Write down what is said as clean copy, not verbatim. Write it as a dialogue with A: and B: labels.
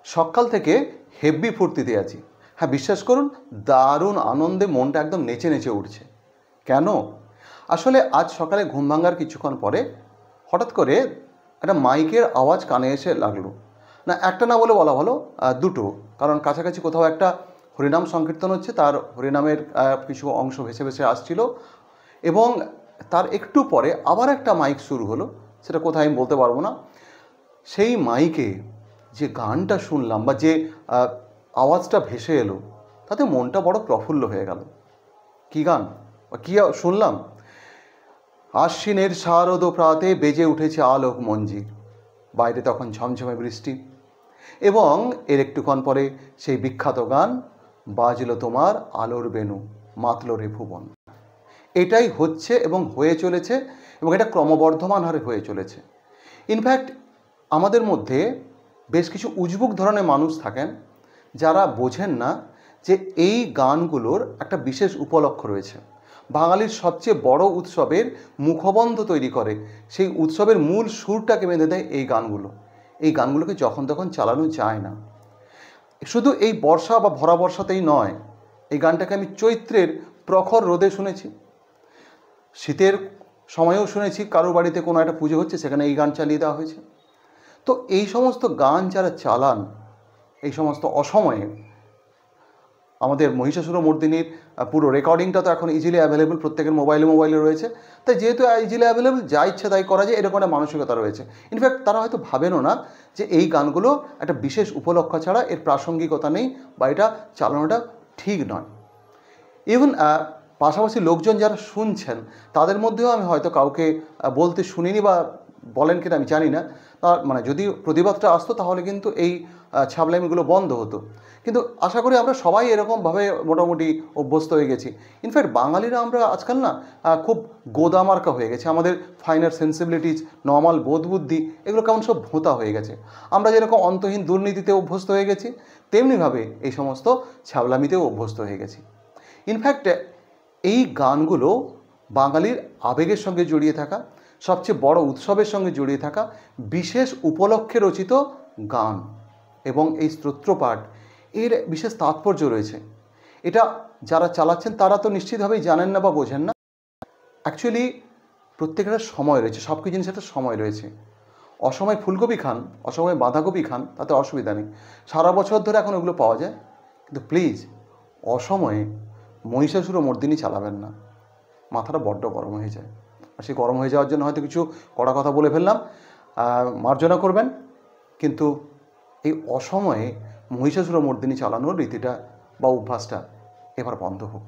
A: সকাল থেকে হেভি ফুর্তিতে আছি। হ্যাঁ, বিশ্বাস করুন, দারুণ আনন্দে মনটা একদম নেচে নেচে উঠছে। কেন? আসলে আজ সকালে ঘুম ভাঙার কিছুক্ষণ পরে হঠাৎ করে একটা মাইকের আওয়াজ কানে এসে লাগলো। না, একটা না বলে বলা ভালো, দুটো। কারণ কাছাকাছি কোথাও একটা হরিনাম সংকীর্তন হচ্ছে, তার হরিনামের কিছু অংশ ভেসে ভেসে আসছিল, এবং তার একটু পরে আবার একটা মাইক শুরু হলো, সেটা কোথায় আমি বলতে পারবো না। সেই মাইকে যে গানটা শুনলাম বা যে আওয়াজটা ভেসে এলো, তাতে মনটা বড় প্রফুল্ল হয়ে গেল। কী গান বা কী শুনলাম? আশ্বিনের শারদ প্রাতে বেজে উঠেছে আলোক মঞ্জির, বাইরে তখন ঝমঝমে বৃষ্টি, এবং এর একটুক্ষণ পরে সেই বিখ্যাত গান, বাজলো তোমার আলোর বেনু, মাতল রে ভুবন। এটাই হচ্ছে এবং হয়ে চলেছে, এবং এটা ক্রমবর্ধমান হারে হয়ে চলেছে। ইনফ্যাক্ট আমাদের মধ্যে বেশ কিছু উজবুক ধরনের মানুষ থাকেন যারা বোঝেন না যে এই গানগুলোর একটা বিশেষ উপলক্ষ রয়েছে। বাঙালির সবচেয়ে বড় উৎসবের মুখবন্ধ তৈরি করে, সেই উৎসবের মূল সুরটাকে বেঁধে দেয় এই গানগুলো। এই গানগুলোকে যখন তখন চালানো যায় না। শুধু এই বর্ষা বা ভরা বর্ষাতেই নয়, এই গানটাকে আমি চৈত্রের প্রখর রোদে শুনেছি, শীতের সময়েও শুনেছি। কারো বাড়িতে কোনো একটা পুজো হচ্ছে, সেখানে এই গান চালিয়ে দেওয়া হয়েছে। তো এই সমস্ত গান যারা চালান এই সমস্ত অসময়ে, আমাদের মহিষাসুরমর্দিনীর পুরো রেকর্ডিংটা তো এখন ইজিলি অ্যাভেলেবল, প্রত্যেকের মোবাইলে রয়েছে। তাই যেহেতু ইজিলি অ্যাভেলেবল, যা ইচ্ছে তাই করা যায়, এরকম একটা মানসিকতা রয়েছে। ইনফ্যাক্ট তারা হয়তো ভাবেনও না যে এই গানগুলো একটা বিশেষ উপলক্ষ ছাড়া এর প্রাসঙ্গিকতা নেই বা এটা চালানোটা ঠিক নয়। ইভেন পাশাপাশি লোকজন যারা শুনছেন তাদের মধ্যেও আমি হয়তো কাউকে বলতে শুনিনি, বা বলেন কিনা আমি জানি না। মানে যদি প্রতিবাদটা আসতো তাহলে কিন্তু এই ছাবলামিগুলো বন্ধ হতো। কিন্তু আশা করি আমরা সবাই এরকমভাবে মোটামুটি অভ্যস্ত হয়ে গেছি। ইনফ্যাক্ট বাঙালিরা আমরা আজকাল না খুব গোদামার্কা হয়ে গেছে। আমাদের ফাইনার সেন্সিবিলিটিস, নর্মাল বোধবুদ্ধি, এগুলো কেমন সব ভোঁতা হয়ে গেছে। আমরা যেরকম অন্তহীন দুর্নীতিতে অভ্যস্ত হয়ে গেছি, তেমনিভাবে এই সমস্ত ছাবলামিতেও অভ্যস্ত হয়ে গেছি। ইনফ্যাক্ট এই গানগুলো বাঙালির আবেগের সঙ্গে জড়িয়ে থাকা, সবচেয়ে বড় উৎসবের সঙ্গে জড়িয়ে থাকা বিশেষ উপলক্ষে রচিত গান, এবং এই স্তোত্রপাঠ এর বিশেষ তাৎপর্য রয়েছে। এটা যারা চালাচ্ছেন তারা তো নিশ্চিতভাবেই জানেন না বা বোঝেন না। অ্যাকচুয়ালি প্রত্যেকের সময় রয়েছে, সব কিছু জিনিস একটা সময় রয়েছে। অসময়ে ফুলকপি খান, অসময়ে বাঁধাকপি খান, তাতে অসুবিধা নেই, সারা বছর ধরে এখন ওগুলো পাওয়া যায়। কিন্তু প্লিজ অসময়ে মহিষাসুরমর্দিনী চালাবেন না, মাথাটা বড্ড গরম হয়ে যায়। আর সেই গরম হয়ে যাওয়ার জন্য হয়তো কিছু কড়া কথা বলে ফেললাম, মার্জনা করবেন। কিন্তু এই অসময়ে মহিষাসুরমর্দিনী চালানোর রীতিটা বা অভ্যাসটা এবার বন্ধ হোক।